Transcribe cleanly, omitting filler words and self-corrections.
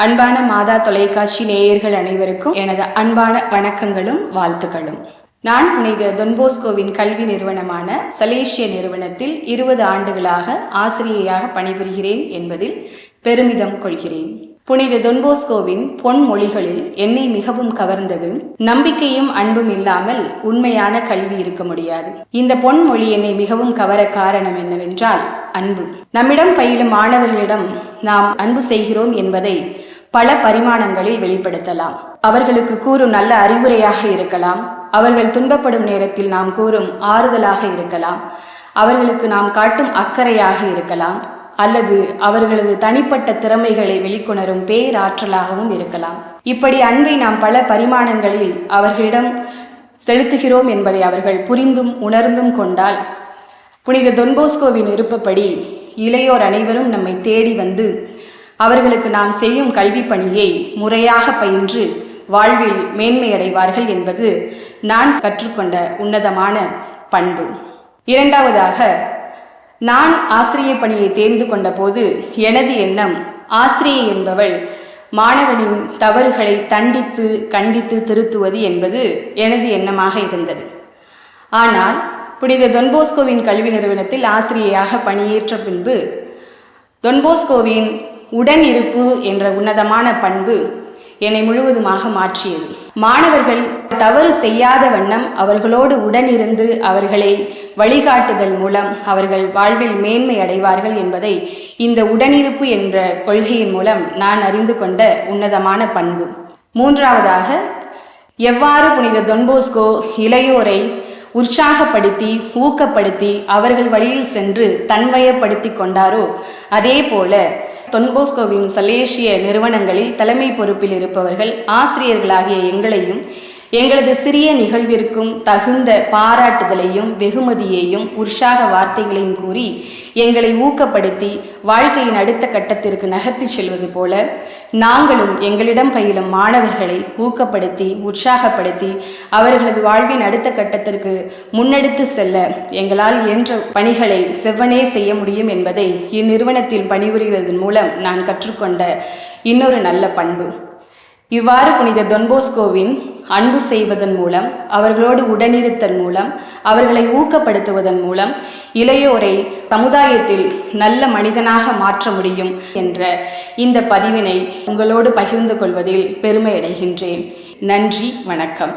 அன்பான மாதா தொலைக்காட்சி நேயர்கள் அனைவருக்கும் எனது அன்பான வணக்கங்களும் வாழ்த்துக்களும். நான் புனித தொன்போஸ்கோவின் கல்வி நிறுவனமான சலேசிய நிறுவனத்தில் 20 ஆண்டுகளாக ஆசிரியையாக பணிபுரிகிறேன் என்பதில் பெருமிதம் கொள்கிறேன். புனித தொன்போஸ்கோவின் பொன்மொழிகளில் என்னை மிகவும் கவர்ந்தது, நம்பிக்கையும் அன்பும் இல்லாமல் உண்மையான கல்வி இருக்க முடியாது. இந்த பொன்மொழி என்னை மிகவும் கவர காரணம் என்னவென்றால் அன்பு. நம்மிடம் பயிலும் மாணவர்களிடம் நாம் அன்பு செய்கிறோம் என்பதை பல பரிமாணங்களில் வெளிப்படுத்தலாம். அவர்களுக்கு கூறும் நல்ல அறிவுரையாக இருக்கலாம், அவர்கள் துன்பப்படும் நேரத்தில் நாம் கூறும் ஆறுதலாக இருக்கலாம், அவர்களுக்கு நாம் காட்டும் அக்கறையாக இருக்கலாம், அல்லது அவர்களது தனிப்பட்ட திறமைகளை வெளிக்கொணரும் பேராற்றலாகவும் இருக்கலாம். இப்படி அன்பை நாம் பல பரிமாணங்களில் அவர்களிடம் செலுத்துகிறோம் என்பதை அவர்கள் புரிந்தும் உணர்ந்தும் கொண்டால், புனித தொன்போஸ்கோவின் விருப்பப்படி இளையோர் அனைவரும் நம்மை தேடி வந்து அவர்களுக்கு நாம் செய்யும் கல்வி பணியை முறையாக பயின்று வாழ்வில் மேன்மையடைவார்கள் என்பது நான் கற்றுக்கொண்ட உன்னதமான பண்பு. இரண்டாவதாக, நான் ஆசிரிய பணியை தேர்ந்து கொண்ட போது எனது எண்ணம், ஆசிரியை என்பவள் மாணவனின் தவறுகளை தண்டித்து கண்டித்து திருத்துவது என்பது எனது எண்ணமாக இருந்தது. ஆனால் புனித தொன்போஸ்கோவின் கல்வி நிறுவனத்தில் ஆசிரியையாக பணியேற்ற பின்பு தொன்போஸ்கோவின் உடன் இருப்பு என்ற உன்னதமான பண்பு என்னை முழுவதுமாக மாற்றியது. மாணவர்கள் தவறு செய்யாத வண்ணம் அவர்களோடு உடன் இருந்து அவர்களை வழிகாட்டுதல் மூலம் அவர்கள் வாழ்வில் மேன்மை அடைவார்கள் என்பதை இந்த உடனிருப்பு என்ற கொள்கையின் மூலம் நான் அறிந்து கொண்ட உன்னதமான பண்பு. மூன்றாவதாக, எவ்வாறு புனித தொன்போஸ்கோ இளையோரை உற்சாகப்படுத்தி ஊக்கப்படுத்தி அவர்கள் வழியில் சென்று தன்வயப்படுத்தி கொண்டாரோ, அதே போல தொன்போஸ்கோவின் சலேசிய நிறுவனங்களில் தலைமை பொறுப்பில் இருப்பவர்கள் ஆசிரியர்களாகிய எங்களையும் எங்களது சிறிய நிகழ்விற்கும் தகுந்த பாராட்டுதலையும் வெகுமதியையும் உற்சாக வார்த்தைகளையும் கூறி எங்களை ஊக்கப்படுத்தி வாழ்க்கையின் அடுத்த கட்டத்திற்கு நகர்த்தி செல்வது போல நாங்களும் எங்களிடம் பயிலும் மாணவர்களை ஊக்கப்படுத்தி உற்சாகப்படுத்தி அவர்களது வாழ்வின் அடுத்த கட்டத்திற்கு முன்னெடுத்து செல்ல எங்களால் இயன்ற பணிகளை செவ்வனே செய்ய முடியும் என்பதை இந்நிறுவனத்தில் பணிபுரிவதன் மூலம் நான் கற்றுக்கொண்ட இன்னொரு நல்ல பண்பு. இவ்வாறு புனித தொன்போஸ்கோவின் அன்பு செய்வதன் மூலம், அவர்களோடு உடனிருத்தல் மூலம், அவர்களை ஊக்கப்படுத்துவதன் மூலம் இளையோரை சமுதாயத்தில் நல்ல மனிதனாக மாற்ற முடியும் என்ற இந்த பதிவினை உங்களோடு பகிர்ந்து கொள்வதில் பெருமை அடைகின்றேன். நன்றி, வணக்கம்.